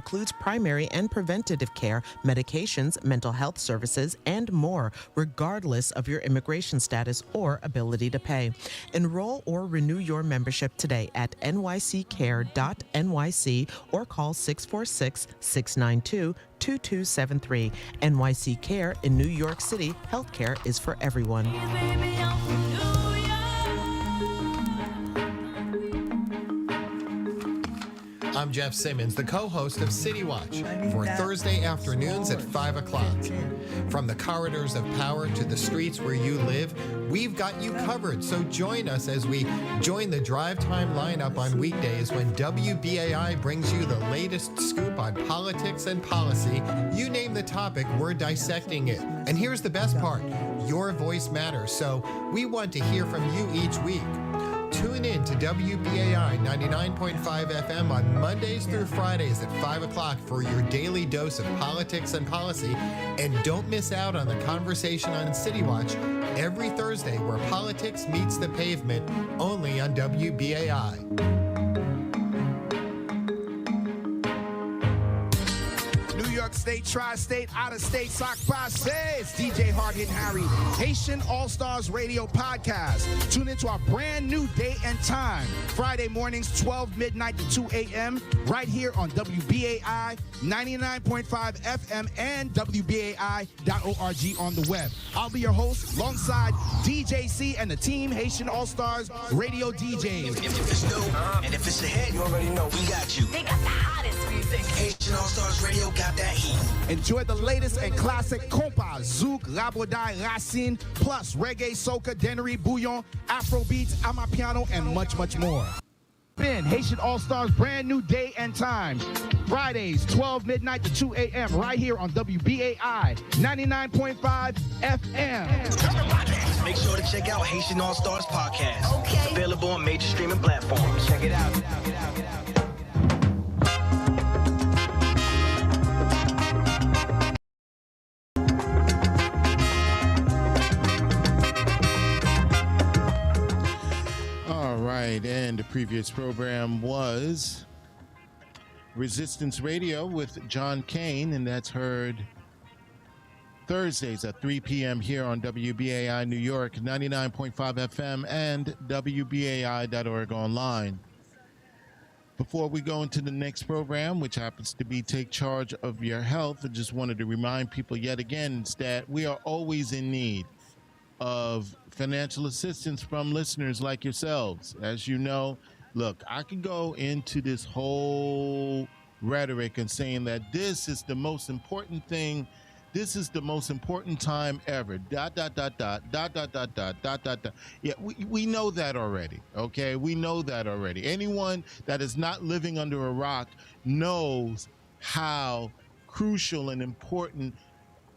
includes primary and preventative care, medications, mental health services, and more, regardless of your immigration status or ability to pay. Enroll or renew your membership today at nyccare.nyc or call 646-692-2273. NYC Care in New York City, healthcare is for everyone. I'm Jeff Simmons, the co-host of City Watch for Thursday afternoons at 5 o'clock. From the corridors of power to the streets where you live, we've got you covered. So join us as we join the drive time lineup on weekdays when WBAI brings you the latest scoop on politics and policy. You name the topic, we're dissecting it. And here's the best part, your voice matters. So we want to hear from you each week. Tune in to WBAI 99.5 FM on Mondays through Fridays at 5 o'clock for your daily dose of politics and policy. And don't miss out on the conversation on City Watch every Thursday where politics meets the pavement, only on WBAI. New York State, Tri-State, out-of-state, sock passe. It's DJ Hard Hitting Harry, Haitian All-Stars Radio Podcast. Tune into our brand new day and time. Friday mornings, 12 midnight to 2 a.m. right here on WBAI 99.5 FM and WBAI.org on the web. I'll be your host alongside DJ C and the team Haitian All-Stars Radio DJs. If it's new and if it's a hit, you already know we got you. They got the hottest music. Haitian All-Stars Radio got that heat. Enjoy the latest and classic compas, zouk, rabodai, racine, plus reggae, soca, dennery, bouillon, afrobeats, amapiano, and much, much more. Been Haitian All-Stars brand new day and time. Fridays, 12 midnight to 2 a.m. right here on WBAI 99.5 FM. Make sure to check out Haitian All-Stars Podcast. Okay. Available on major streaming platforms. Check it out. And the previous program was Resistance Radio with John Kane, and that's heard Thursdays at 3 p.m. here on WBAI New York, 99.5 FM, and WBAI.org online. Before we go into the next program, which happens to be Take Charge of Your Health, I just wanted to remind people yet again that we are always in need of financial assistance from listeners like yourselves. As you know, look, I can go into this whole rhetoric and saying that this is the most important thing, this is the most important time ever, ... Yeah, we know that already, okay? We know that already. Anyone that is not living under a rock knows how crucial and important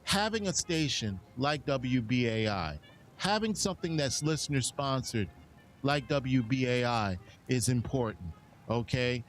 having a station like WBAI, having something that's listener sponsored like WBAI is important, okay?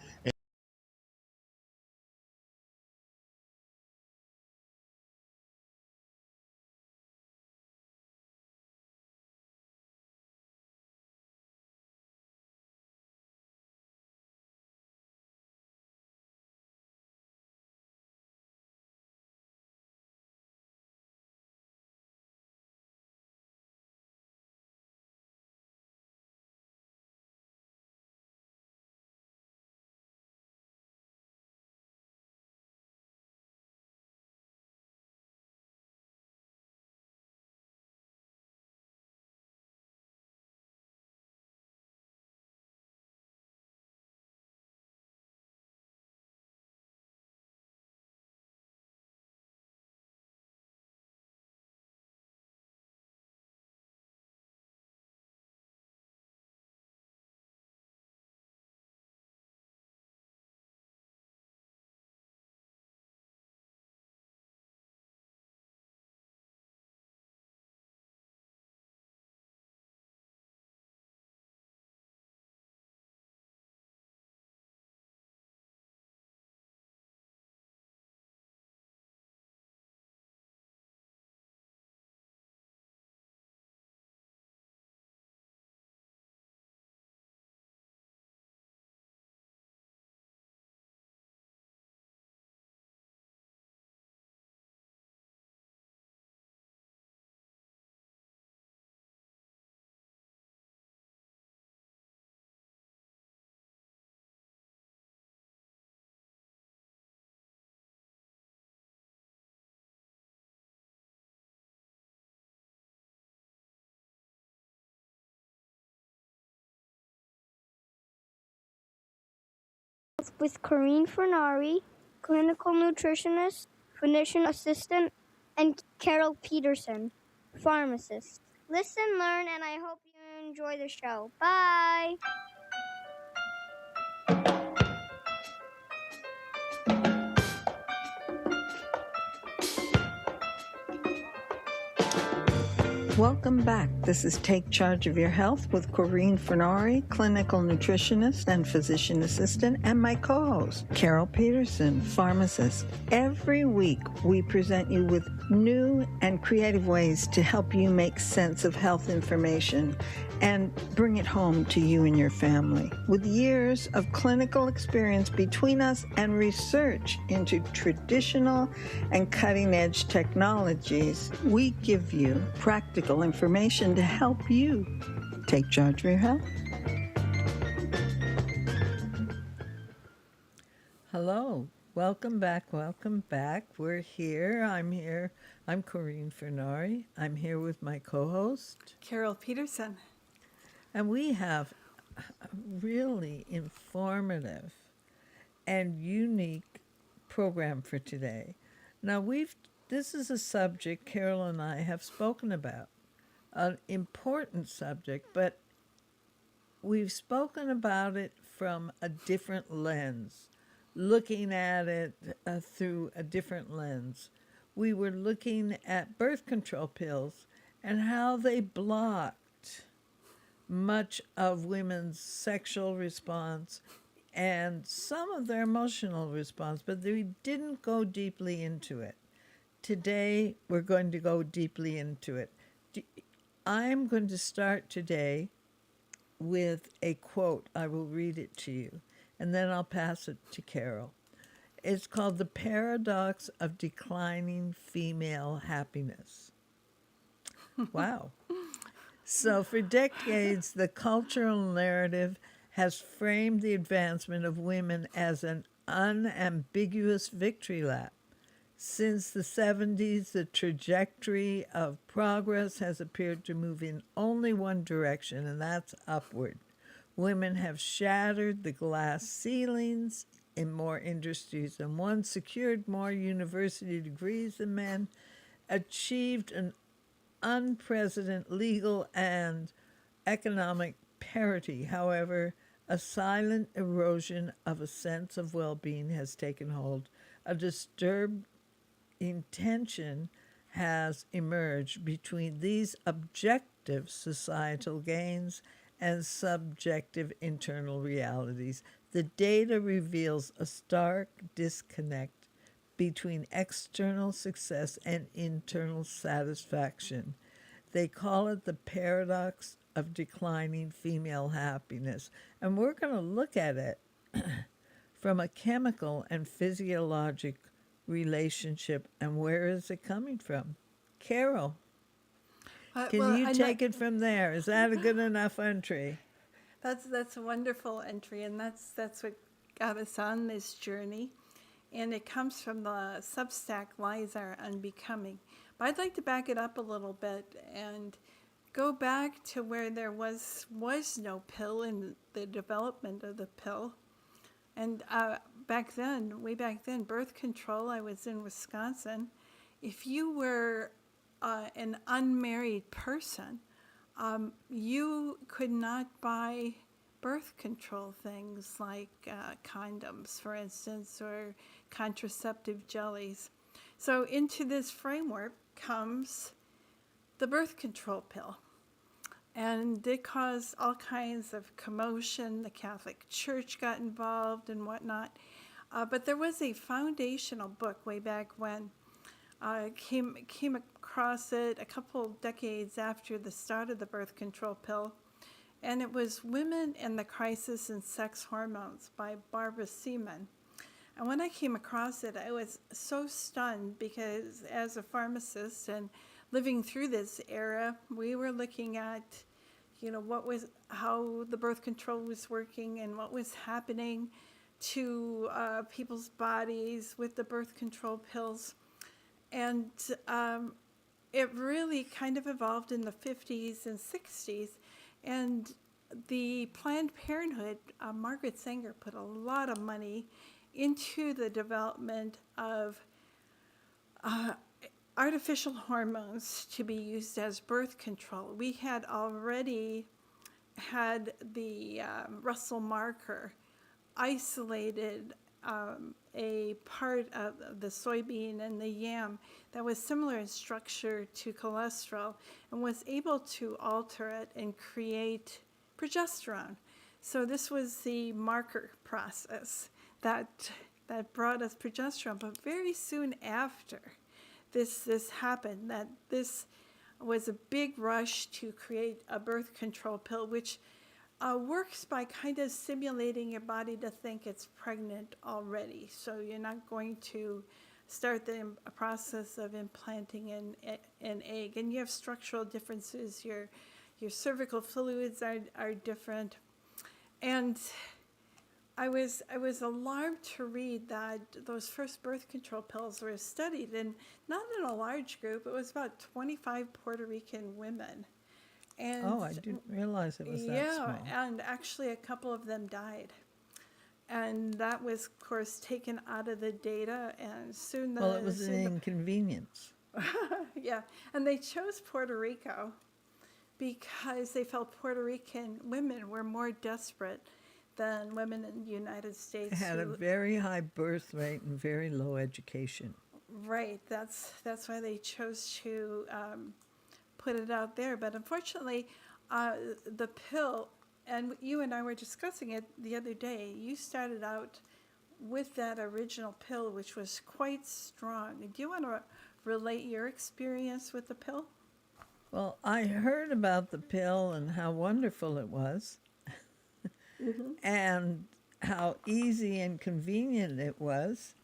with Corinne Fernari, clinical nutritionist, physician assistant, and Carol Peterson, pharmacist. Listen, learn, and I hope you enjoy the show. Bye. Welcome back. This is Take Charge of Your Health with Corinne Fernari, clinical nutritionist and physician assistant, and my co-host, Carol Peterson, pharmacist. Every week, we present you with new and creative ways to help you make sense of health information and bring it home to you and your family. With years of clinical experience between us and research into traditional and cutting-edge technologies, we give you practical information to help you take charge of your health. Hello. Welcome back. We're here. I'm Corinne Fernari. I'm here with my co-host, Carol Peterson. and we have a really informative and unique program for today. Now, this is a subject Carol and I have spoken about, an important subject, but we've spoken about it from a different lens, looking at it through a different lens. We were looking at birth control pills and how they blocked much of women's sexual response and some of their emotional response, but we didn't go deeply into it. Today, we're going to go deeply into it. I'm going to start today with a quote. I will read it to you, and then I'll pass it to Carol. It's called The Paradox of Declining Female Happiness. Wow. So for decades, the cultural narrative has framed the advancement of women as an unambiguous victory lap. Since the 70s, the trajectory of progress has appeared to move in only one direction, and that's upward. Women have shattered the glass ceilings in more industries than one, secured more university degrees than men, achieved an unprecedented legal and economic parity. However, a silent erosion of a sense of well-being has taken hold. A disturbed intention has emerged between these objective societal gains and subjective internal realities. The data reveals a stark disconnect between external success and internal satisfaction. They call it the paradox of declining female happiness. And we're going to look at it from a chemical and physiologic relationship. And where is it coming from? Carol, can you take it from there? Is that a good enough entry? That's a wonderful entry, and that's what got us on this journey. And it comes from the Substack Lies Are Unbecoming. But I'd like to back it up a little bit and go back to where there was no pill in the development of the pill. And way back then, birth control, I was in Wisconsin. If you were an unmarried person, you could not buy birth control things like condoms, for instance, or contraceptive jellies. So into this framework comes the birth control pill. And it caused all kinds of commotion. The Catholic Church got involved and whatnot. But there was a foundational book way back when. I came across it a couple decades after the start of the birth control pill. And it was Women and the Crisis in Sex Hormones by Barbara Seaman. And when I came across it, I was so stunned because as a pharmacist and living through this era, we were looking at, how the birth control was working and what was happening to people's bodies with the birth control pills. And it really kind of evolved in the 50s and 60s. And the Planned Parenthood, Margaret Sanger put a lot of money into the development of artificial hormones to be used as birth control. We had already had the Russell marker isolated a part of the soybean and the yam that was similar in structure to cholesterol and was able to alter it and create progesterone. So this was the marker process that brought us progesterone. But very soon after this happened, that this was a big rush to create a birth control pill, which works by kind of stimulating your body to think it's pregnant already. So you're not going to start the process of implanting an egg. And you have structural differences. Your cervical fluids are different. And I was alarmed to read that those first birth control pills were studied, and not in a large group. It was about 25 Puerto Rican women. And I didn't realize it was that small. Yeah, and actually a couple of them died. And that was, of course, taken out of the data, and soon the... Well, it was an inconvenience. Yeah, and they chose Puerto Rico because they felt Puerto Rican women were more desperate than women in the United States. Had a very high birth rate and very low education. Right, that's why they chose to put it out there. But unfortunately, the pill, and you and I were discussing it the other day, you started out with that original pill, which was quite strong. Do you want to relate your experience with the pill? Well, I heard about the pill and how wonderful it was, and how easy and convenient it was.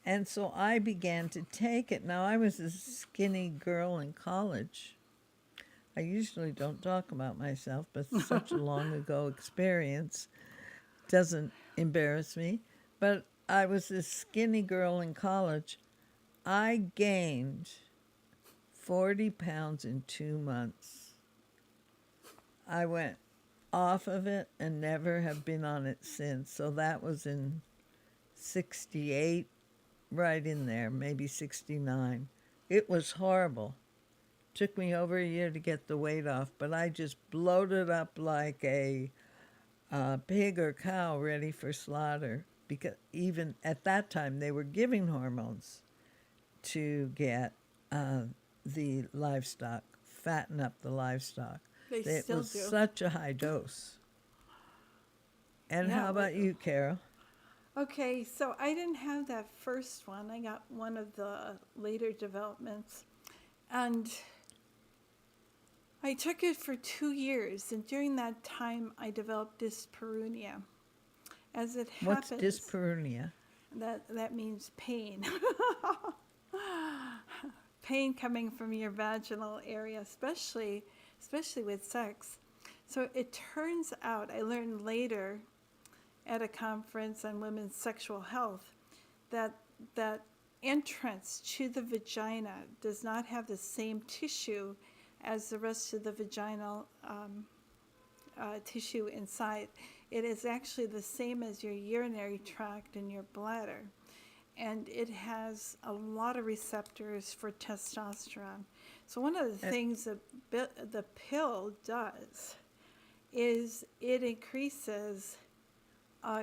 And so I began to take it. Now, I was a skinny girl in college. I usually don't talk about myself, but such a long ago experience doesn't embarrass me. But I was this skinny girl in college. I gained 40 pounds in 2 months. I went off of it and never have been on it since. So that was in 68, right in there, maybe 69. It was horrible. Took me over a year to get the weight off, but I just bloated up like a pig or cow ready for slaughter, because even at that time they were giving hormones to get the livestock, fatten up the livestock. It was such a high dose. And Yeah, how about you, Carol? Okay, so I didn't have that first one. I got one of the later developments. And I took it for 2 years, and during that time I developed dyspareunia. As it happens... What's dyspareunia? That means pain. Pain coming from your vaginal area, especially with sex. So it turns out, I learned later at a conference on women's sexual health, that entrance to the vagina does not have the same tissue as the rest of the vaginal tissue inside. It is actually the same as your urinary tract and your bladder. And it has a lot of receptors for testosterone. So one of the things that the pill does is it increases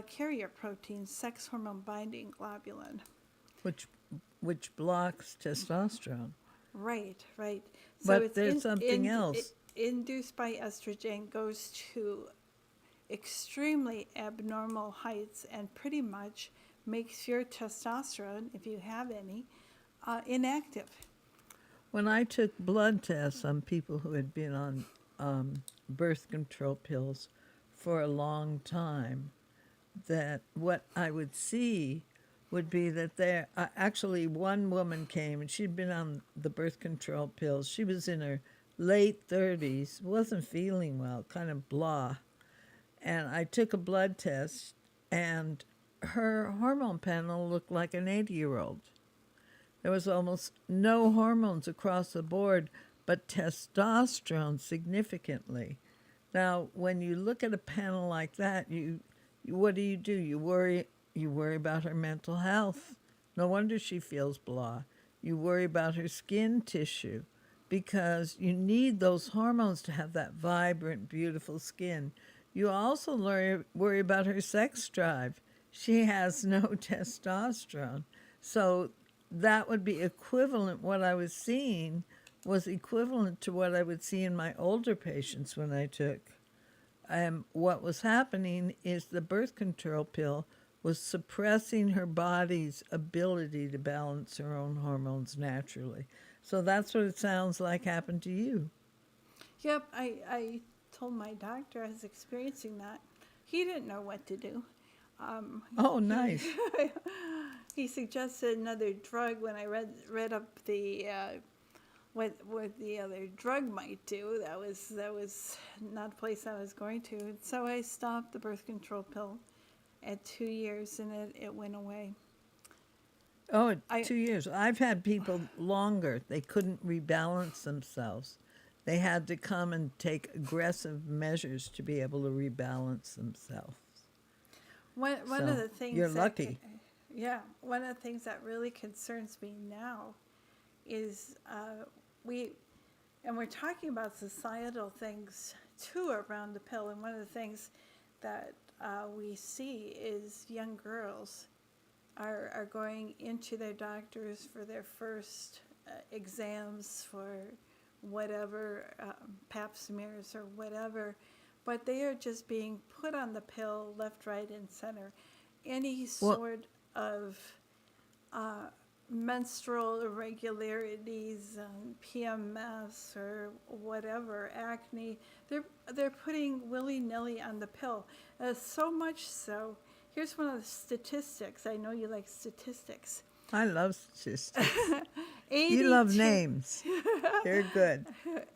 carrier protein, sex hormone binding globulin. Which blocks testosterone. Right. So but there's something else. Induced by estrogen goes to extremely abnormal heights and pretty much makes your testosterone, if you have any, inactive. When I took blood tests on people who had been on birth control pills for a long time, that what I would see would be that there, actually one woman came and she'd been on the birth control pills. She was in her late 30s, wasn't feeling well, kind of blah. And I took a blood test and her hormone panel looked like an 80-year-old. There was almost no hormones across the board, but testosterone significantly. Now, when you look at a panel like that, what do? You worry about her mental health. No wonder she feels blah. You worry about her skin tissue because you need those hormones to have that vibrant, beautiful skin. You also worry about her sex drive. She has no testosterone. So that would be equivalent. What I was seeing was equivalent to what I would see in my older patients when I took. What was happening is the birth control pill was suppressing her body's ability to balance her own hormones naturally. So that's what it sounds like happened to you. Yep, I told my doctor I was experiencing that. He didn't know what to do. Oh, nice. He suggested another drug when I read up the what the other drug might do. That was not a place I was going to. And so I stopped the birth control pill at 2 years, and it went away. Oh, 2 years. I've had people longer. They couldn't rebalance themselves. They had to come and take aggressive measures to be able to rebalance themselves. One of the things you're lucky. One of the things that really concerns me now is we're talking about societal things too around the pill, and one of the things that we see is young girls are going into their doctors for their first exams for whatever, pap smears or whatever, but they are just being put on the pill left, right, and center. Any sort of menstrual irregularities, PMS or whatever, acne, they're putting willy-nilly on the pill. So much so, here's one of the statistics. I know you like statistics. I love statistics. You love names. They're good.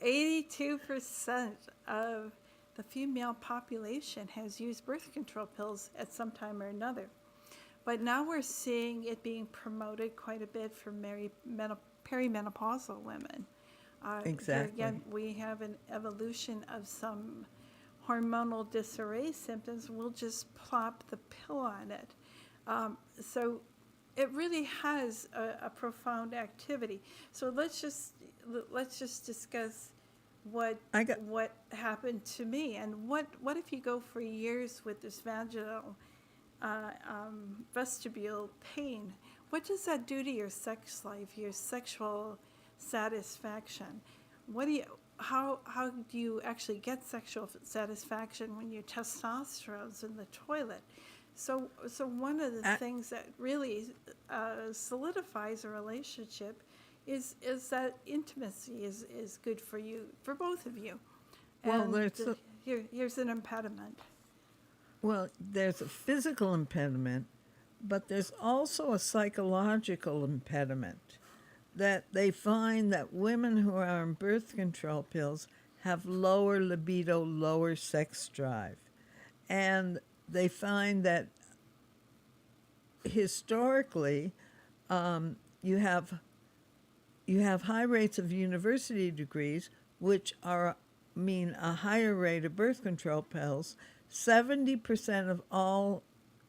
82% of the female population has used birth control pills at some time or another. But now we're seeing it being promoted quite a bit for perimenopausal women. Exactly. Again, we have an evolution of some hormonal disarray symptoms. We'll just plop the pill on it. So it really has a profound activity. So let's just discuss what happened to me, and what if you go for years with this vaginal vestibule pain? What does that do to your sex life, your sexual satisfaction? How do you actually get sexual satisfaction when your testosterone's in the toilet? So one of the things that really solidifies a relationship is that intimacy is good for you, for both of you. Well, And here's an impediment. Well, there's a physical impediment, but there's also a psychological impediment that they find that women who are on birth control pills have lower libido, lower sex drive. And they find that historically you have high rates of university degrees, which mean a higher rate of birth control pills. 70% of all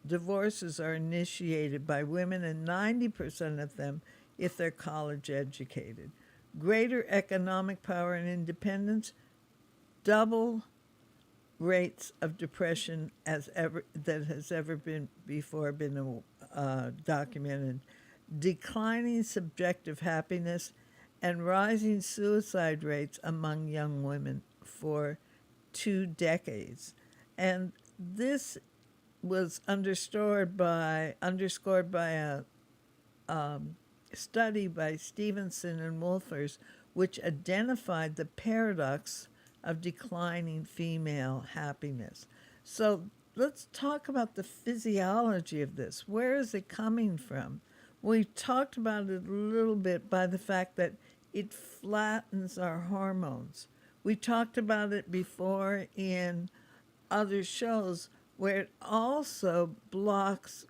divorces are initiated by women, and 90% of them if they're college educated. Greater economic power and independence, double rates of depression that has ever been documented, declining subjective happiness, and rising suicide rates among young women for 2 decades. And this was underscored by a study by Stevenson and Wolfers, which identified the paradox of declining female happiness. So let's talk about the physiology of this. Where is it coming from? We talked about it a little bit by the fact that it flattens our hormones. We talked about it before in other shows where it also blocks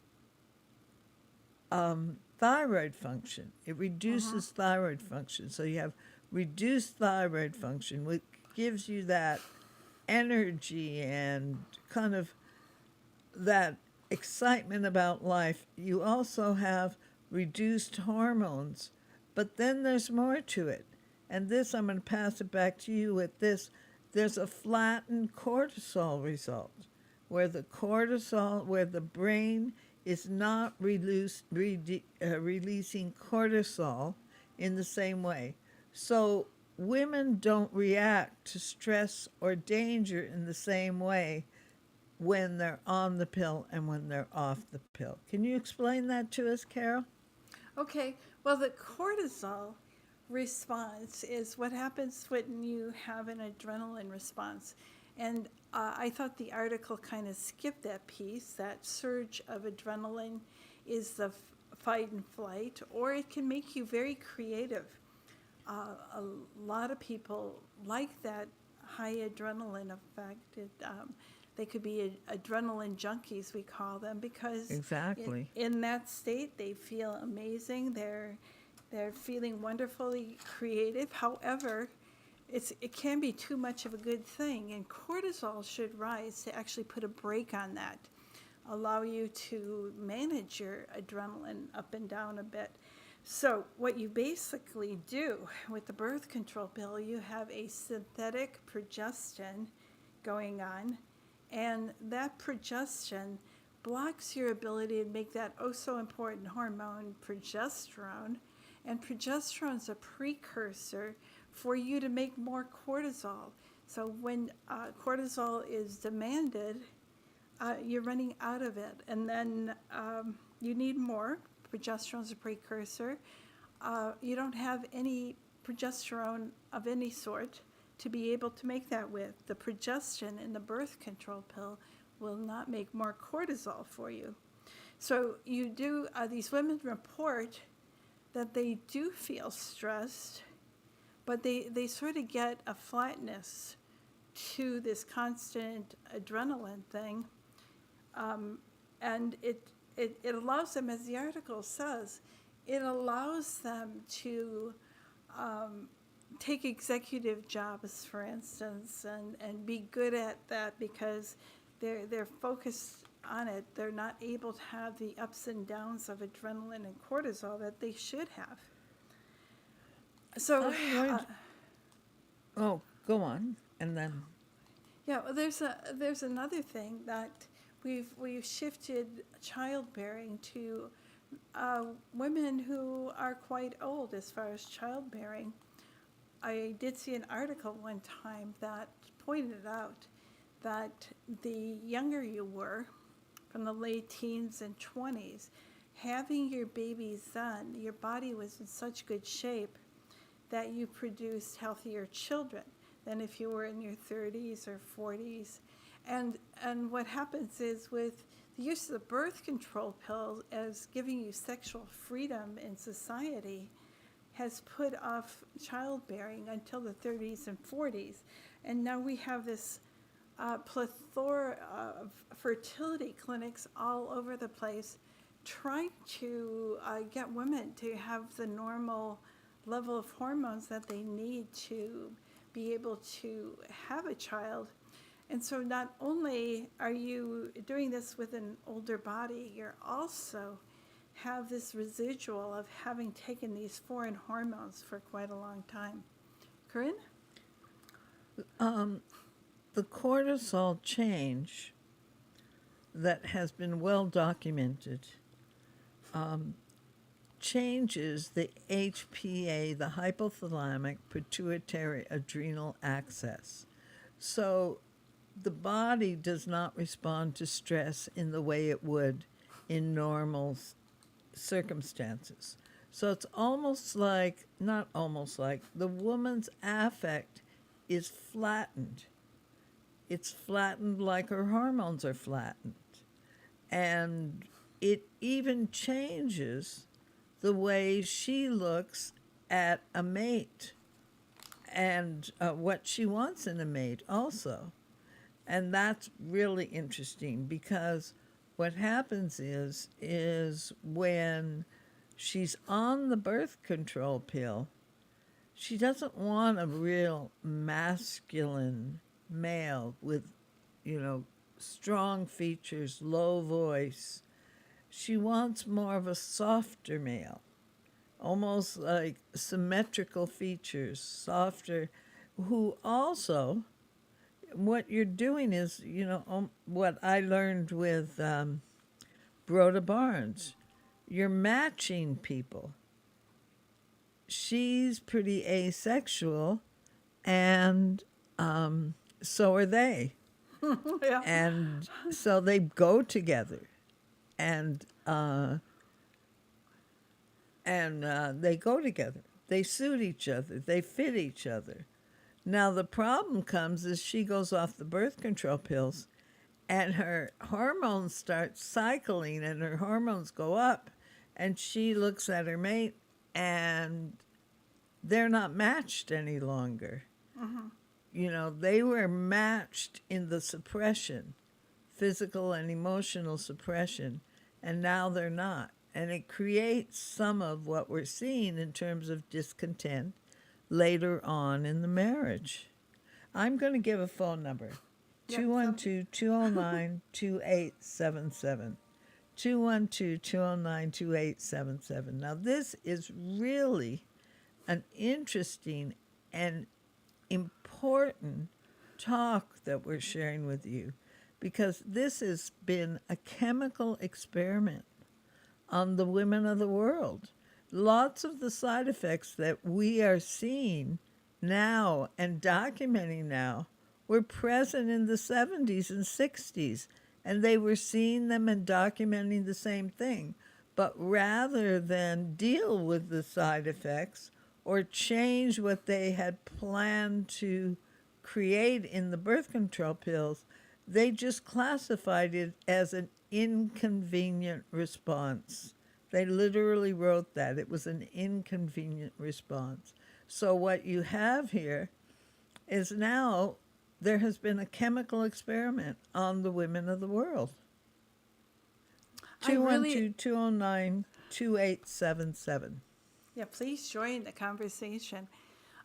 thyroid function. It reduces thyroid function. So you have reduced thyroid function, which gives you that energy and kind of that excitement about life. You also have reduced hormones, but then there's more to it. And this, I'm going to pass it back to you with this. There's a flattened cortisol result where the brain is not releasing cortisol in the same way. So women don't react to stress or danger in the same way when they're on the pill and when they're off the pill. Can you explain that to us, Carol? Okay, well, the cortisol response is what happens when you have an adrenaline response. And I thought the article kind of skipped that piece. That surge of adrenaline is the fight and flight, or it can make you very creative. A lot of people like that high adrenaline effect. They could be adrenaline junkies, we call them, because exactly in that state they feel amazing. They're feeling wonderfully creative. However, it can be too much of a good thing, and cortisol should rise to actually put a brake on that, allow you to manage your adrenaline up and down a bit. So what you basically do with the birth control pill, you have a synthetic progestin going on, and that progestin blocks your ability to make that oh so important hormone progesterone, and progesterone is a precursor for you to make more cortisol. So when cortisol is demanded, you're running out of it, and then you need more. Progesterone is a precursor. You don't have any progesterone of any sort to be able to make that with. The progestin in the birth control pill will not make more cortisol for you. So you do, these women report that they do feel stressed, but they sort of get a flatness to this constant adrenaline thing. And it allows them, as the article says, it allows them to take executive jobs, for instance, and be good at that because they're focused on it. They're not able to have the ups and downs of adrenaline and cortisol that they should have. So, go on, and then. Yeah, well, there's another thing that we've shifted childbearing to women who are quite old as far as childbearing. I did see an article one time that pointed out that the younger you were, from the late teens and 20s, having your babies then, your body was in such good shape that you produced healthier children than if you were in your 30s or 40s. And what happens is with the use of the birth control pill as giving you sexual freedom in society has put off childbearing until the 30s and 40s. And now we have this plethora of fertility clinics all over the place trying to get women to have the normal level of hormones that they need to be able to have a child. And so not only are you doing this with an older body, you're also have this residual of having taken these foreign hormones for quite a long time. Corinne? The cortisol change that has been well documented changes the HPA, the hypothalamic pituitary adrenal axis. So the body does not respond to stress in the way it would in normal circumstances. So it's almost like, not almost like, the woman's affect is flattened. It's flattened like her hormones are flattened. And it even changes the way she looks at a mate and what she wants in a mate also. And that's really interesting because what happens is when she's on the birth control pill, she doesn't want a real masculine male with, strong features, low voice. She wants more of a softer male, almost like symmetrical features, softer, who also, what you're doing is, what I learned with Rhoda Barnes, you're matching people. She's pretty asexual, and so are they. Yeah. And so they go together, and they go together. They suit each other. They fit each other. Now the problem comes is she goes off the birth control pills, and her hormones start cycling, and her hormones go up, and she looks at her mate, and they're not matched any longer. They were matched in the suppression, physical and emotional suppression, and now they're not. And it creates some of what we're seeing in terms of discontent later on in the marriage. I'm going to give a phone number, 212-209-2877. 212-209-2877. Now, this is really an interesting and important talk that we're sharing with you, because this has been a chemical experiment on the women of the world. Lots of the side effects that we are seeing now and documenting now were present in the 70s and 60s, and they were seeing them and documenting the same thing. But rather than deal with the side effects or change what they had planned to create in the birth control pills, they just classified it as an inconvenient response. They literally wrote that. It was an inconvenient response. So what you have here is now there has been a chemical experiment on the women of the world. 212-209-2877. Yeah, please join the conversation.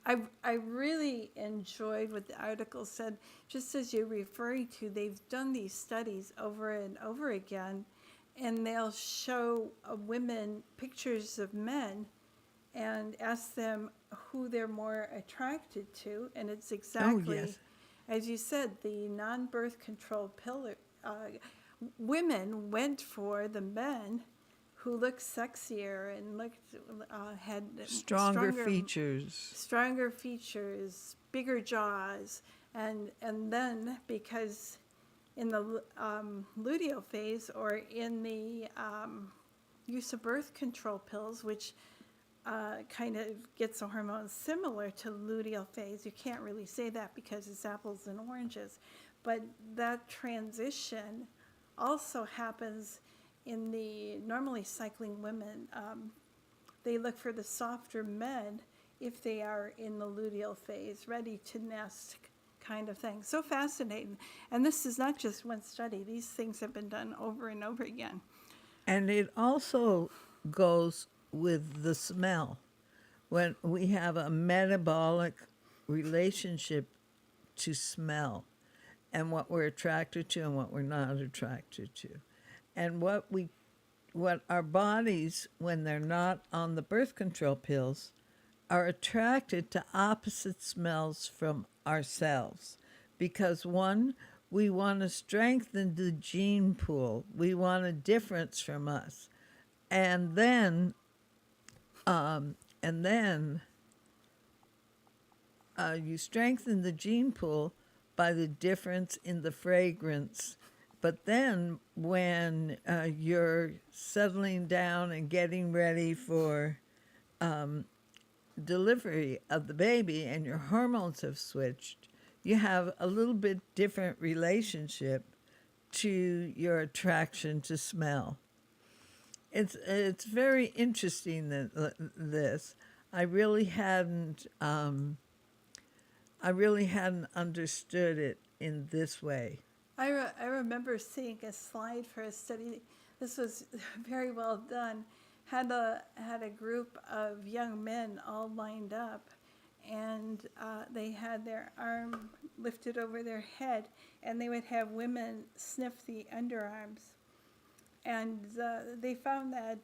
I really enjoyed what the article said. Just as you're referring to, they've done these studies over and over again, and they'll show women pictures of men and ask them who they're more attracted to, and it's exactly, as you said, the non-birth control pill. Women went for the men who looked sexier and had stronger features, bigger jaws, and then because in the luteal phase or in the use of birth control pills, which kind of gets the hormones similar to luteal phase, you can't really say that because it's apples and oranges, but that transition also happens in the normally cycling women. They look for the softer men if they are in the luteal phase, ready to nest kind of thing. So fascinating. And this is not just one study. These things have been done over and over again. And it also goes with the smell. When we have a metabolic relationship to smell and what we're attracted to and what we're not attracted to. And what our bodies, when they're not on the birth control pills, are attracted to opposite smells from ourselves. Because one, we want to strengthen the gene pool. We want a difference from us. And then you strengthen the gene pool by the difference in the fragrance. But then when you're settling down and getting ready for delivery of the baby and your hormones have switched, you have a little bit different relationship to your attraction to smell. It's very interesting that this. I really hadn't understood it in this way. I remember seeing a slide for a study. This was very well done. Had a group of young men all lined up, and they had their arm lifted over their head, and they would have women sniff the underarms. And they found that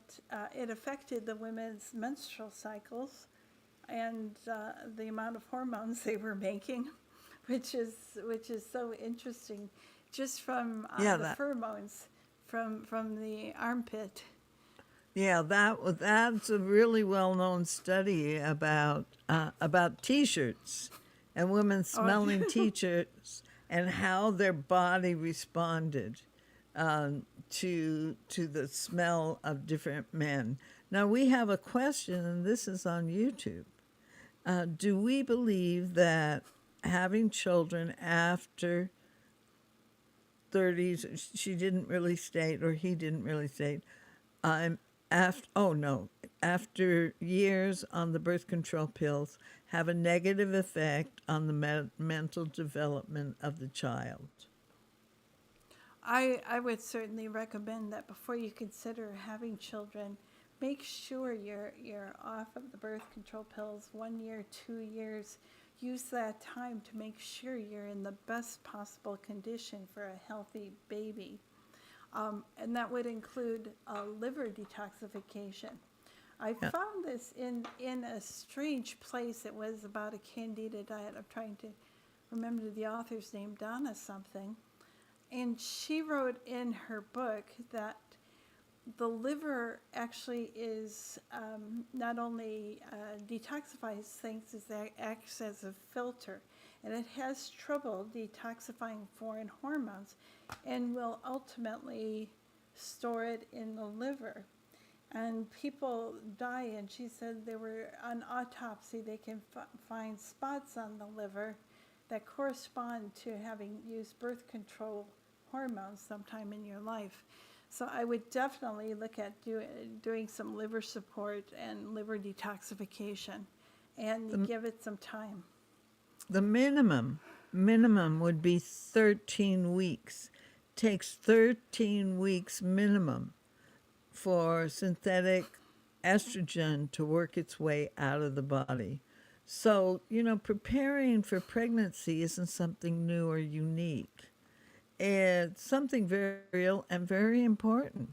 it affected the women's menstrual cycles and the amount of hormones they were making, which is so interesting, just from the pheromones from the armpit. Yeah, that's a really well-known study about T-shirts and women smelling T-shirts and how their body responded to the smell of different men. Now we have a question, and this is on YouTube. Do we believe that having children after 30s, she didn't really state, or he didn't really state, after years on the birth control pills have a negative effect on the mental development of the child? I would certainly recommend that before you consider having children, make sure you're off of the birth control pills 1 year, 2 years. Use that time to make sure you're in the best possible condition for a healthy baby. And that would include liver detoxification. I found this in a strange place. It was about a candida diet. I'm trying to remember the author's name, Donna something. And she wrote in her book that the liver actually is not only detoxifies things, it acts as a filter. And it has trouble detoxifying foreign hormones and will ultimately store it in the liver. And people die, and she said there were, on autopsy, they can find spots on the liver that correspond to having used birth control hormones sometime in your life. So I would definitely look at doing some liver support and liver detoxification and give it some time. The minimum would be 13 weeks. Takes 13 weeks minimum for synthetic estrogen to work its way out of the body. So, preparing for pregnancy isn't something new or unique. It's something very real and very important.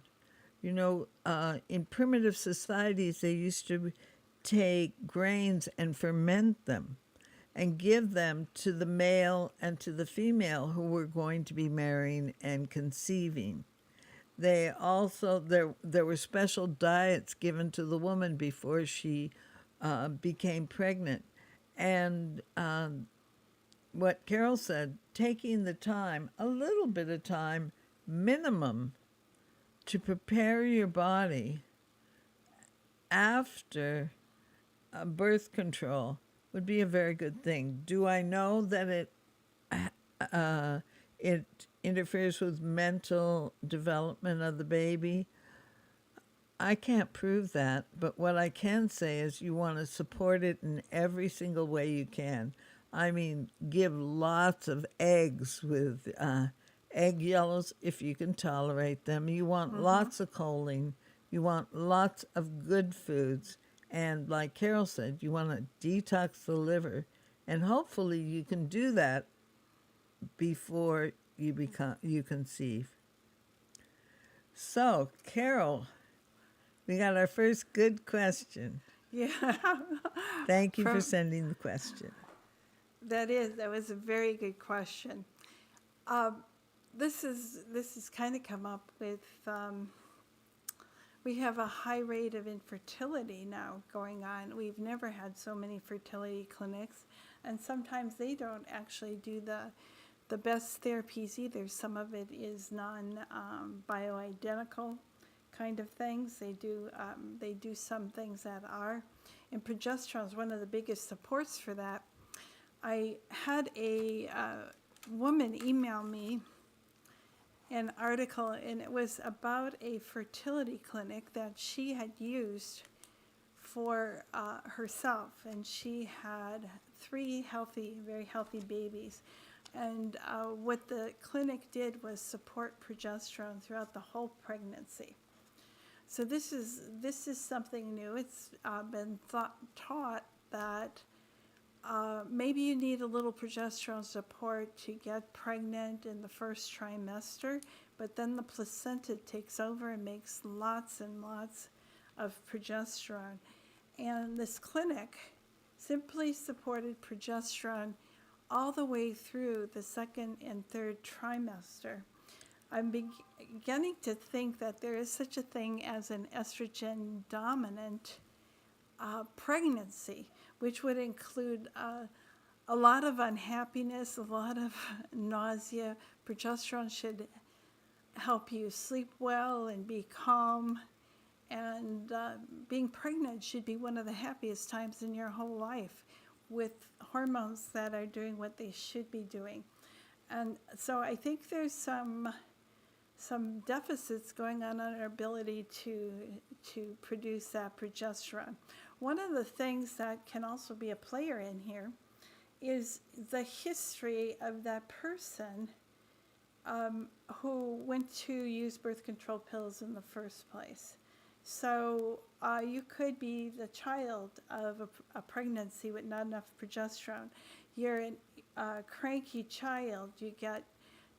In primitive societies, they used to take grains and ferment them and give them to the male and to the female who were going to be marrying and conceiving. They also, there were special diets given to the woman before she became pregnant. And what Carol said, taking the time, a little bit of time, minimum, to prepare your body after birth control would be a very good thing. Do I know that it interferes with mental development of the baby? I can't prove that, but what I can say is you want to support it in every single way you can. I mean, give lots of eggs with egg yellows if you can tolerate them. You want lots of choline. You want lots of good foods. And like Carol said, you want to detox the liver. And hopefully you can do that before you conceive. So, Carol, we got our first good question. Yeah. Thank you for sending the question. That was a very good question. This is kind of come up with, we have a high rate of infertility now going on. We've never had so many fertility clinics, and sometimes they don't actually do the best therapies either. Some of it is bioidentical kind of things. They do some things that are, and progesterone is one of the biggest supports for that. I had a woman email me an article, and it was about a fertility clinic that she had used for herself, and she had 3 very healthy babies. And what the clinic did was support progesterone throughout the whole pregnancy. So this is something new. It's been taught that maybe you need a little progesterone support to get pregnant in the first trimester, but then the placenta takes over and makes lots and lots of progesterone. And this clinic simply supported progesterone all the way through the second and third trimester. I'm beginning to think that there is such a thing as an estrogen dominant pregnancy, which would include a lot of unhappiness, a lot of nausea. Progesterone should help you sleep well and be calm. And being pregnant should be one of the happiest times in your whole life, with hormones that are doing what they should be doing. And so I think there's some deficits going on our ability to produce that progesterone. One of the things that can also be a player in here is the history of that person who went to use birth control pills in the first place. So you could be the child of a pregnancy with not enough progesterone. You're a cranky child. You get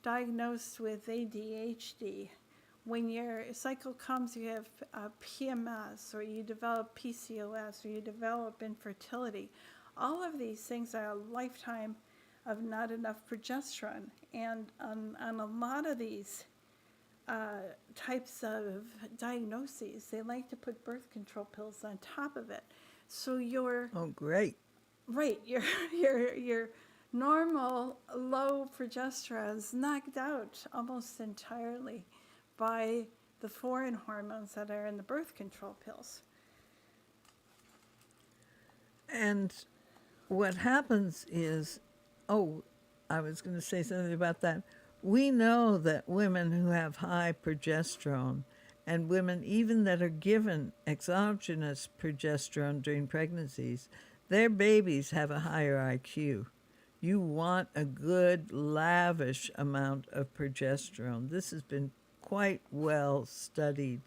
diagnosed with ADHD. When your cycle comes, you have PMS, or you develop PCOS, or you develop infertility. All of these things are a lifetime of not enough progesterone. And on a lot of these types of diagnoses, they like to put birth control pills on top of it. So you're great. Right, your normal low progesterone is knocked out almost entirely by the foreign hormones that are in the birth control pills. And what happens is, I was going to say something about that. We know that women who have high progesterone, and women even that are given exogenous progesterone during pregnancies, their babies have a higher IQ. You want a good, lavish amount of progesterone. This has been quite well studied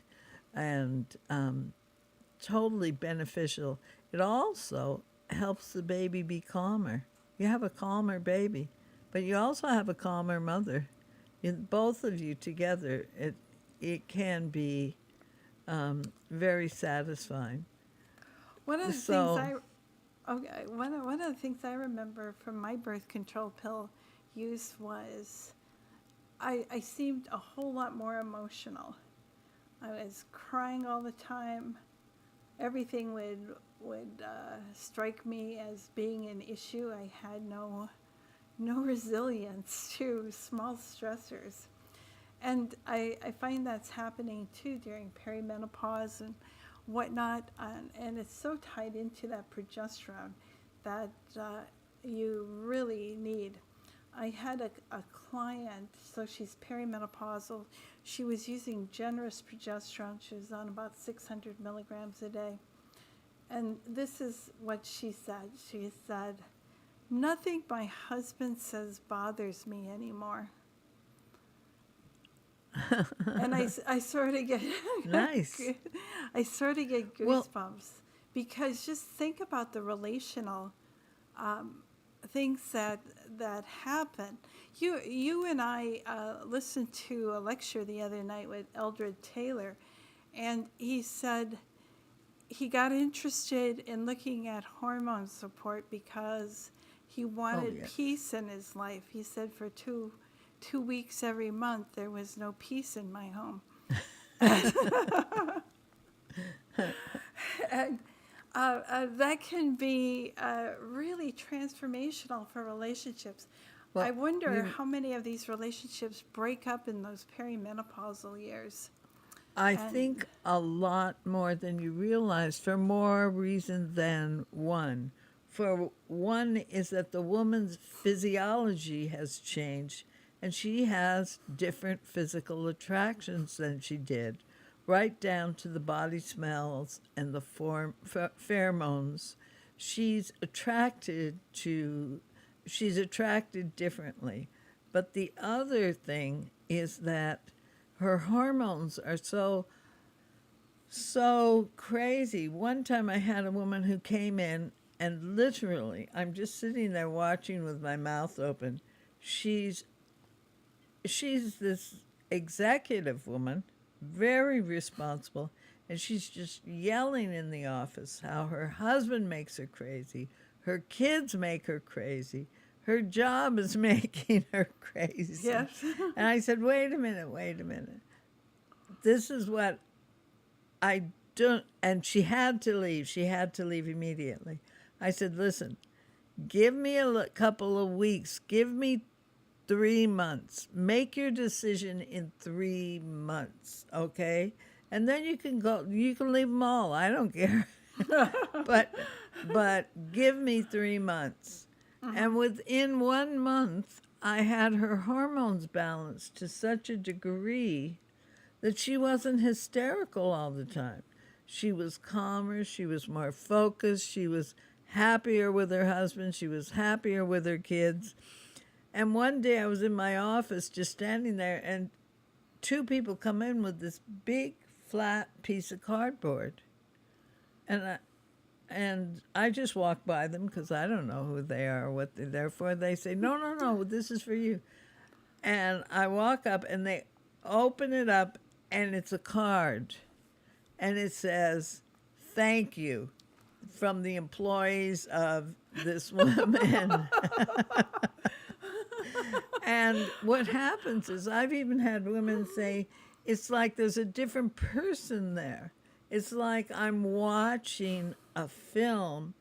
and totally beneficial. It also helps the baby be calmer. You have a calmer baby, but you also have a calmer mother. Both of you together, it can be very satisfying. One of the things I remember from my birth control pill use was I seemed a whole lot more emotional. I was crying all the time. Everything would strike me as being an issue. I had no resilience to small stressors. And I find that's happening too during perimenopause and whatnot. And it's so tied into that progesterone that you really need. I had a client, so she's perimenopausal. She was using generous progesterone. She was on about 600 milligrams a day. And this is what she said. She said, "Nothing my husband says bothers me anymore." And I sort of get nice. I sort of get goosebumps because just think about the relational things that happen. You and I listened to a lecture the other night with Eldred Taylor, and he said he got interested in looking at hormone support because he wanted peace in his life. He said for two weeks every month there was no peace in my home. And that can be really transformational for relationships. Well, I wonder how many of these relationships break up in those perimenopausal years. I think a lot more than you realize, for more reasons than one. For one is that the woman's physiology has changed, and she has different physical attractions than she did, right down to the body smells and the pheromones. She's attracted differently. But the other thing is that her hormones are so crazy. One time I had a woman who came in And literally, I'm just sitting there watching with my mouth open. She's this executive woman, very responsible, and she's just yelling in the office how her husband makes her crazy, her kids make her crazy, her job is making her crazy. Yes. And I said, wait a minute. This is what I don't, and she had to leave. She had to leave immediately. I said, listen, give me a couple of weeks. Give me 3 months. Make your decision in 3 months, okay? And then you can go. You can leave them all. I don't care. but give me 3 months. And within 1 month, I had her hormones balanced to such a degree that she wasn't hysterical all the time. She was calmer. She was more focused. She was happier with her husband. She was happier with her kids. And one day I was in my office just standing there, and 2 people come in with this big flat piece of cardboard. And I just walk by them because I don't know who they are or what they're there for. They say, no, this is for you. And I walk up and they open it up and it's a card. And it says, thank you from the employees of this woman. And what happens is I've even had women say, it's like there's a different person there. It's like I'm watching a film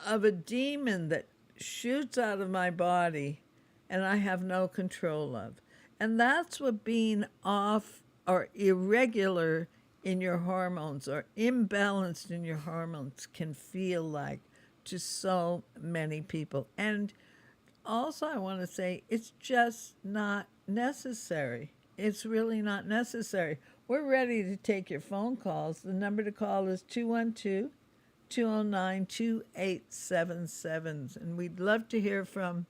of a demon that shoots out of my body and I have no control of. And that's what being off or irregular in your hormones or imbalanced in your hormones can feel like to so many people. And also I want to say it's just not necessary. It's really not necessary. We're ready to take your phone calls. The number to call is 212-209-2877. And we'd love to hear from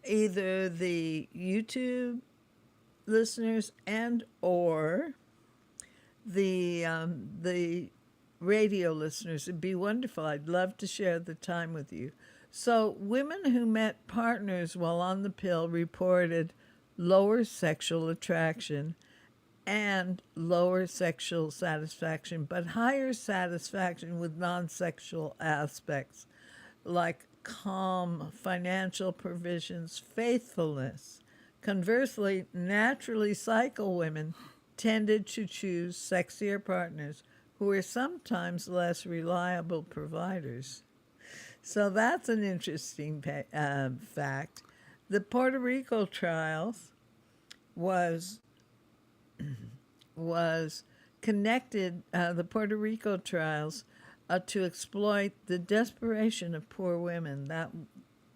either the YouTube listeners and or the radio listeners. It'd be wonderful. I'd love to share the time with you. So women who met partners while on the pill reported lower sexual attraction and lower sexual satisfaction, but higher satisfaction with non-sexual aspects like calm, financial provisions, faithfulness. Conversely, naturally cycle women tended to choose sexier partners who were sometimes less reliable providers. So that's an interesting fact. The Puerto Rico trials was connected, the Puerto Rico trials, to exploit the desperation of poor women.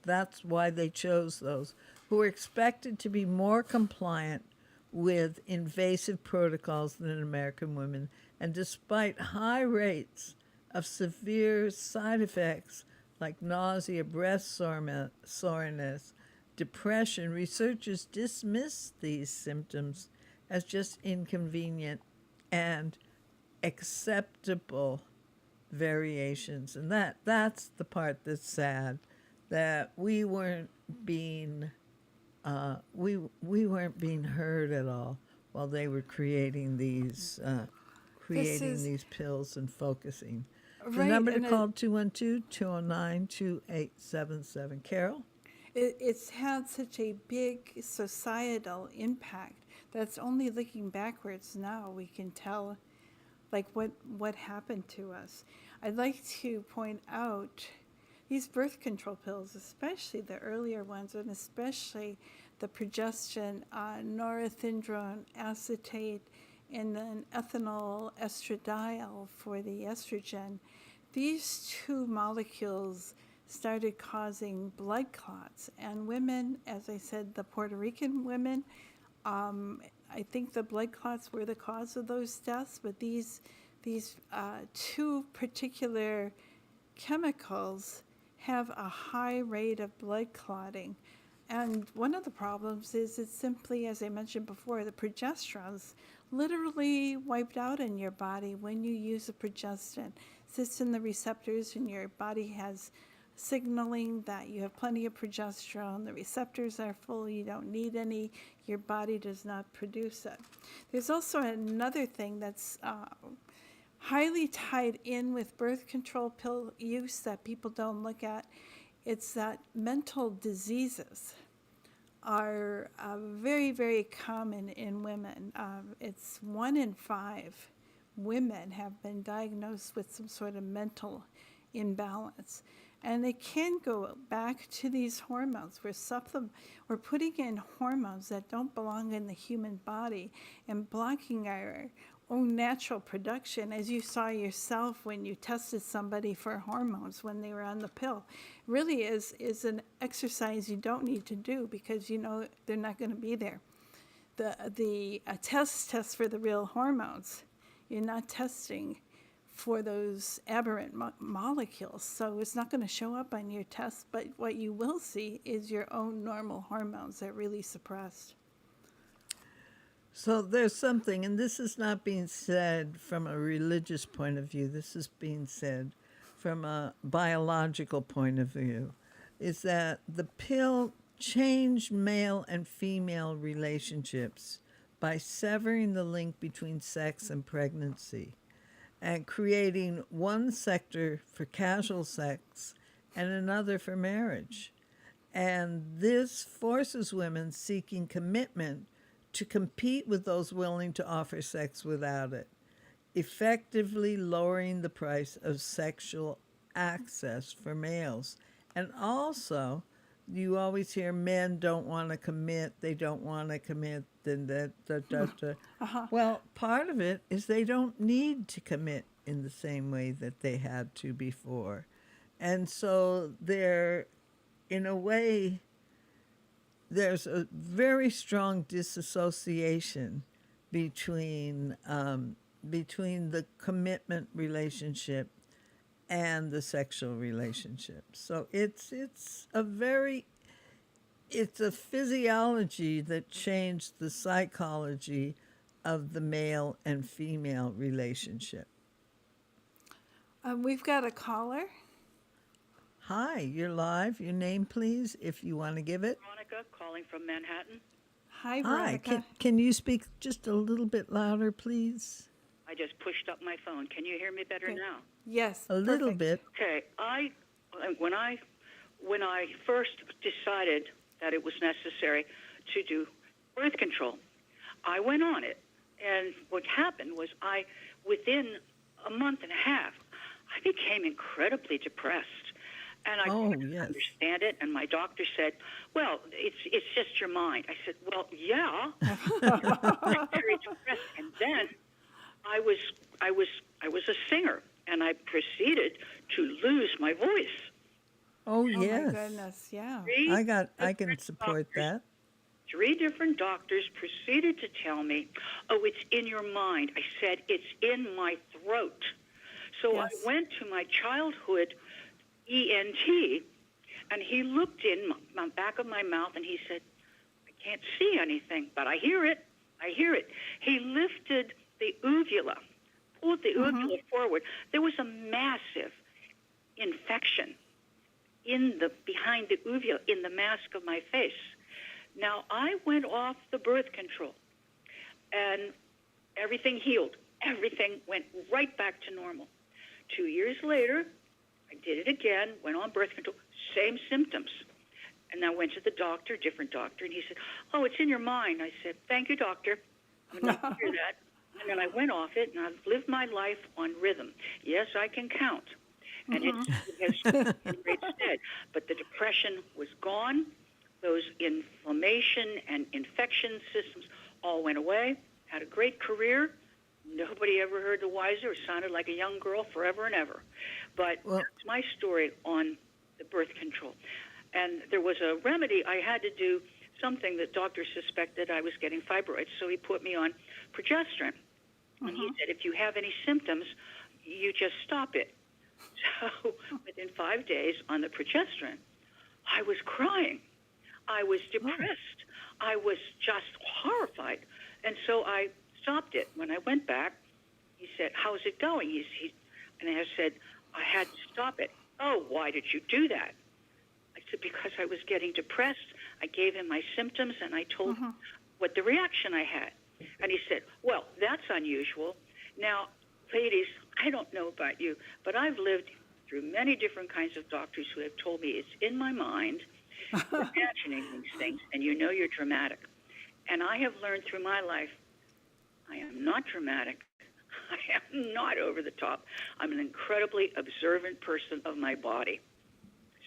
That's why they chose those, who were expected to be more compliant with invasive protocols than American women. And despite high rates of severe side effects like nausea, breast soreness, depression, researchers dismiss these symptoms as just inconvenient and acceptable variations. And that's the part that's sad, that we weren't being we weren't being heard at all while they were creating these these pills and focusing. The Right, number to and call 212-209-2877. Carol? It's had such a big societal impact that's only looking backwards now we can tell like what happened to us. I'd like to point out these birth control pills, especially the earlier ones, and especially the progestin, norethindrone acetate, and then ethinyl estradiol for the estrogen. These 2 molecules started causing blood clots. And women, as I said, the Puerto Rican women, I think the blood clots were the cause of those deaths, but these 2 particular chemicals have a high rate of blood clotting. And one of the problems is it's simply, as I mentioned before, the progesterone's literally wiped out in your body when you use a progestin. sits in the receptors, and your body has signaling that you have plenty of progesterone. The receptors are full, you don't need any, your body does not produce it. There's also another thing that's highly tied in with birth control pill use that people don't look at. It's that mental diseases are very, very common in women. It's 1 in 5 women have been diagnosed with some sort of mental imbalance. And it can go back to these hormones. We're putting in hormones that don't belong in the human body and blocking our own natural production, as you saw yourself when you tested somebody for hormones when they were on the pill. Really is an exercise you don't need to do because you know they're not going to be there. The test for the real hormones. You're not testing for those aberrant molecules, so it's not going to show up on your test, but what you will see is your own normal hormones that are really suppressed. So there's something, and this is not being said from a religious point of view, this is being said from a biological point of view, is that the pill changed male and female relationships by severing the link between sex and pregnancy and creating one sector for casual sex and another for marriage. And this forces women seeking commitment to compete with those willing to offer sex without it, effectively lowering the price of sexual access for males. And also, you always hear men don't want to commit, they don't want to commit, Well, part of it is they don't need to commit in the same way that they had to before. And so they're, in a way, there's a very strong disassociation between the commitment relationship and the sexual relationship. So it's a physiology that changed the psychology of the male and female relationship. We've got a caller. Hi, you're live. Your name, please, if you want to give it. Veronica, calling from Manhattan. Hi, Veronica. Hi, can you speak just a little bit louder, please? I just pushed up my phone. Can you hear me better now? Yes, a little bit. Okay, when I first decided that it was necessary to do birth control, I went on it, and what happened was within a month and a half, I became incredibly depressed. And I couldn't understand it, and my doctor said, "Well, it's just your mind." I said, "Well, yeah." I'm very depressed. And then I was a singer, and I proceeded to lose my voice. Oh yes. Oh my goodness, yeah. I can support that. 3 different doctors proceeded to tell me, "Oh, it's in your mind." I said, "It's in my throat." So I went to my childhood ENT, and he looked in my back of my mouth, and he said, "I can't see anything, but I hear it. I hear it." He lifted the uvula, pulled the uvula forward. There was a massive infection behind the uvula, in the mask of my face. Now, I went off the birth control, and everything healed. Everything went right back to normal. 2 years later, I did it again, went on birth control, same symptoms. And I went to the doctor, different doctor, and he said, "Oh, it's in your mind." I said, "Thank you, doctor. I'm going to hear that." And then I went off it, and I've lived my life on rhythm. Yes, I can count. And it has been great stead. But the depression was gone. Those inflammation and infection systems all went away. Had a great career. Nobody ever heard the wiser. It sounded like a young girl forever and ever. But that's my story on the birth control. And there was a remedy. I had to do something that doctors suspected I was getting fibroids, so he put me on progesterone. And he said, if you have any symptoms, you just stop it. So within 5 days on the progesterone, I was crying. I was depressed. I was just horrified. And so I stopped it. When I went back, he said, "How's it going?" And I said, I had to stop it. Oh, why did you do that? I said, because I was getting depressed. I gave him my symptoms, and I told him what the reaction I had. And he said, well, that's unusual. Now, ladies, I don't know about you, but I've lived through many different kinds of doctors who have told me it's in my mind, you're imagining these things, and you know you're dramatic. And I have learned through my life, I am not dramatic. I am not over the top. I'm an incredibly observant person of my body.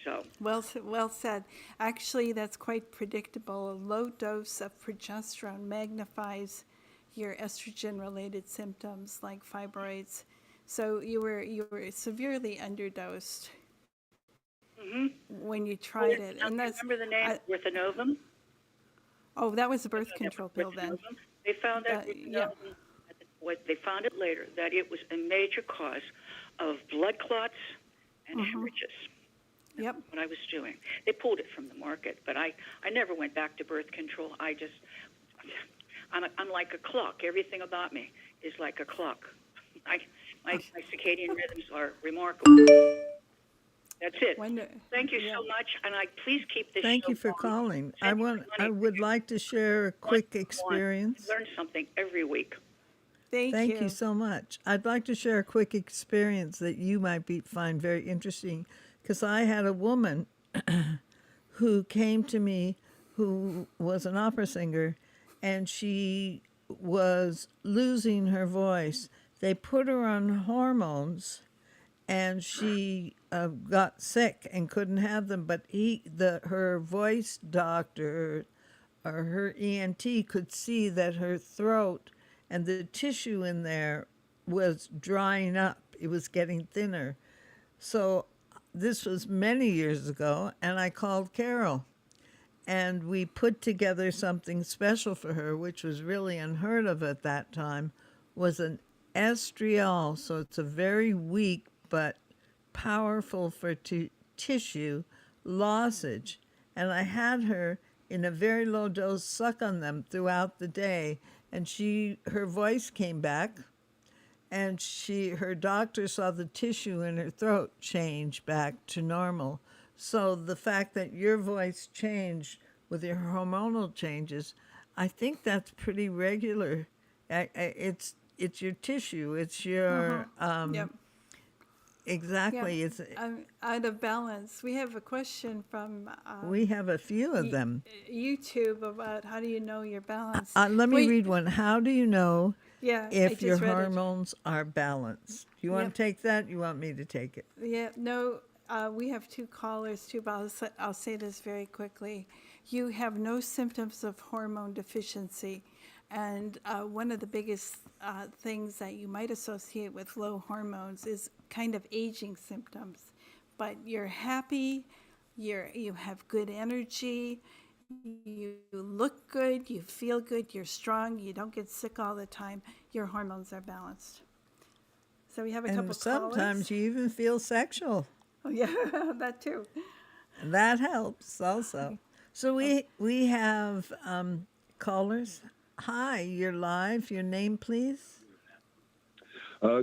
So well said. Actually, that's quite predictable. A low dose of progesterone magnifies your estrogen-related symptoms like fibroids. So you were severely underdosed when you tried it. And that's, remember the name Orthonovum? Oh, that was a birth control pill then. They found that they found it later, that it was a major cause of blood clots and hemorrhages. Yep. What I was doing. They pulled it from the market, but I never went back to birth control. I'm like a clock. Everything about me is like a clock. My circadian rhythms are remarkable. That's it. Thank you so much, and please keep this. Thank show you for going. calling. I would like to share a quick experience. Learn something every week. Thank you so much. I'd like to share a quick experience that you might find very interesting, because I had a woman who came to me who was an opera singer, and she was losing her voice. They put her on hormones, and she got sick and couldn't have them. But her voice doctor or her ENT could see that her throat and the tissue in there was drying up. It was getting thinner. So this was many years ago, and I called Carol. And we put together something special for her, which was really unheard of at that time, was an estriol. So it's a very weak but powerful for tissue lozenge. And I had her in a very low dose suck on them throughout the day. And her voice came back, and her doctor saw the tissue in her throat change back to normal. So the fact that your voice changed with your hormonal changes, I think that's pretty regular. It's your tissue. It's your exactly. Yeah. It's out of balance. We have a question from. We have a few of them. YouTube about how do you know you're balanced? Let me read one. How do you know if your read hormones are balanced? You want to take that? You want me to take it? Yeah. No. We have two callers too, but I'll say this very quickly. You have no symptoms of hormone deficiency. And one of the biggest things that you might associate with low hormones is kind of aging symptoms. But you're happy, you have good energy, you look good, you feel good, you're strong, you don't get sick all the time, your hormones are balanced. So we have a couple sometimes callers. You even feel sexual. Oh, yeah, that too. That helps also. So we have callers. Hi, you're live. Your name, please.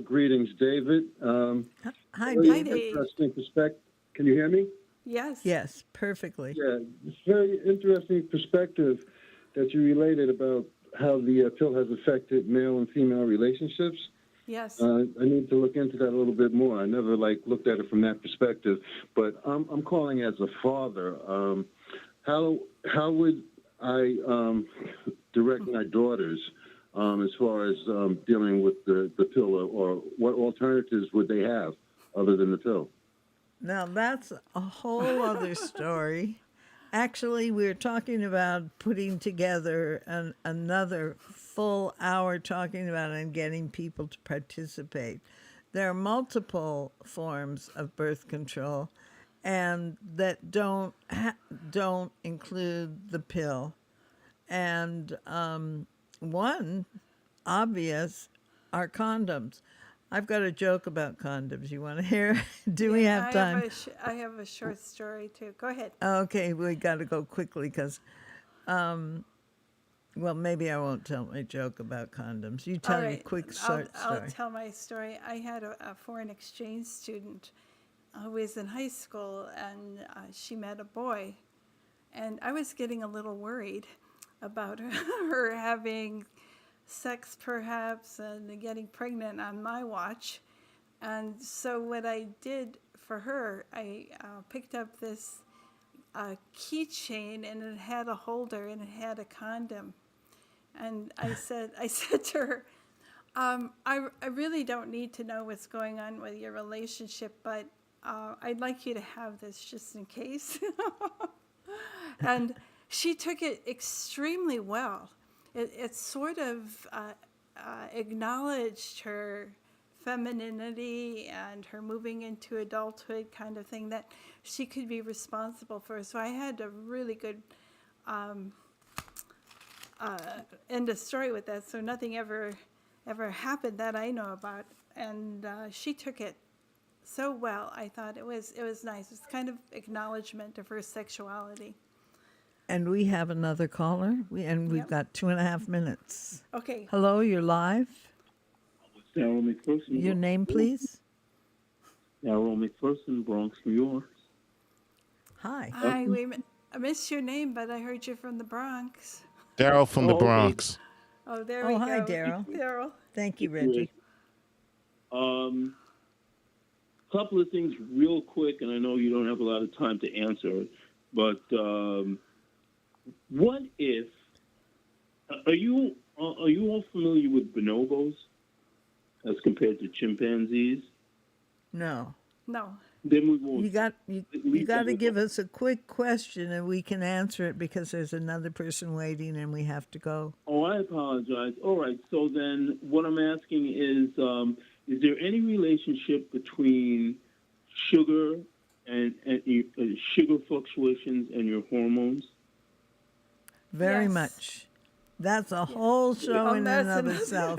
Greetings, David. Hi, David. Dave. Interesting perspective. Can you hear me? Yes. Yes, perfectly. Yeah, it's very interesting perspective that you related about how the pill has affected male and female relationships. Yes. I need to look into that a little bit more. I never looked at it from that perspective, but I'm calling as a father. How would I direct my daughters as far as dealing with the pill, or what alternatives would they have other than the pill? Now that's a whole other story. Actually, we're talking about putting together another full hour talking about it and getting people to participate. There are multiple forms of birth control, and that don't include the pill. And one obvious are condoms. I've got a joke about condoms. You want to hear? Do we have time? I have a short story too. Go ahead. Okay, we got to go quickly because Well, maybe I won't tell my joke about condoms. You tell your quick short story. I'll tell my story. I had a foreign exchange student who was in high school, and she met a boy. And I was getting a little worried about her having sex, perhaps, and getting pregnant on my watch. And so what I did for her, I picked up this keychain, and it had a holder, and it had a condom. And I said to her, I really don't need to know what's going on with your relationship, but I'd like you to have this just in case. And she took it extremely well. It sort of acknowledged her femininity and her moving into adulthood kind of thing that she could be responsible for. So I had a really good end of story with that. So nothing ever happened that I know about. And she took it so well. I thought it was nice. It's kind of acknowledgement of her sexuality. And we have another caller, we've got 2.5 minutes. Okay. Hello, you're live. Daryl McPherson. Your name, please? Daryl McPherson, Bronx, New York. Hi. Hi, I missed your name, but I heard you're from the Bronx. Daryl from the Bronx. Oh, there we go. Hi, Daryl. Daryl. Thank you, Reggie. Couple of things real quick, and I know you don't have a lot of time to answer, but what if, are you all familiar with bonobos as compared to chimpanzees? No. Then we won't. You got to give us a quick question, and we can answer it because there's another person waiting, and we have to go. Oh, I apologize. All right. So then, what I'm asking is there any relationship between sugar and sugar fluctuations and your hormones? Very much. That's a whole show in and of itself.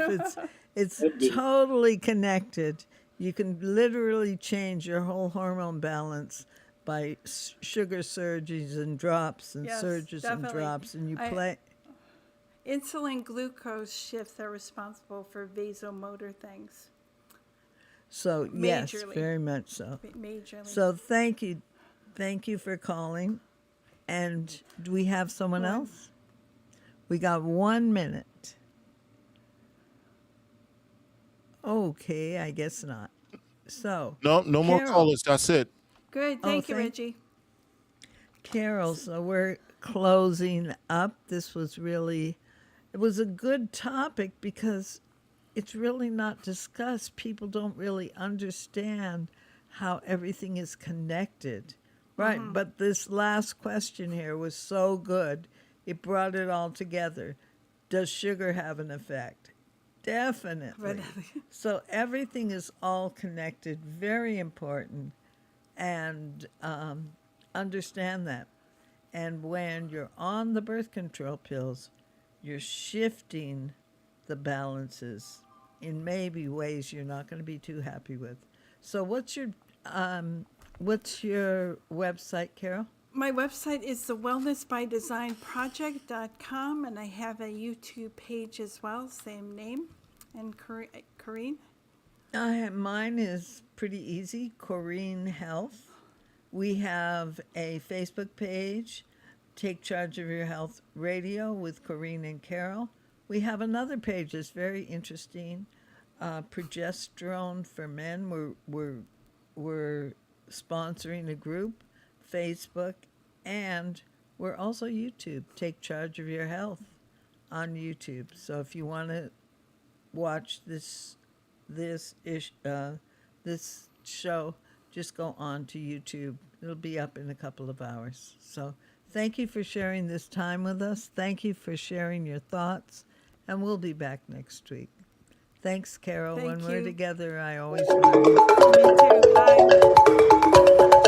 It's totally connected. You can literally change your whole hormone balance by sugar surges and drops and surges and drops, and you play. Insulin glucose shifts are responsible for vasomotor things. So yes, very much so. Majorly. So thank you for calling. And do we have someone else? We got 1 minute. Okay, I guess not. So no more callers. That's it. Good, thank you, Reggie. Carol, so we're closing up. This was it was a good topic because it's really not discussed. People don't really understand how everything is connected. Right, but this last question here was so good. It brought it all together. Does sugar have an effect? Definitely. So everything is all connected, very important, and understand that. And when you're on the birth control pills, you're shifting the balances in maybe ways you're not going to be too happy with. So what's your website, Carol? My website is thewellnessbydesignproject.com, and I have a YouTube page as well, same name. And Corrine? Mine is pretty easy, Corrine Health. We have a Facebook page, Take Charge of Your Health Radio with Corrine and Carol. We have another page that's very interesting, Progesterone for Men. We're sponsoring a group, Facebook, and we're also YouTube. Take Charge of Your Health on YouTube. So if you want to watch this show, just go on to YouTube. It'll be up in a couple of hours. So thank you for sharing this time with us. Thank you for sharing your thoughts, and we'll be back next week. Thanks, Carol. When we're together, I always learn. Me too. Bye.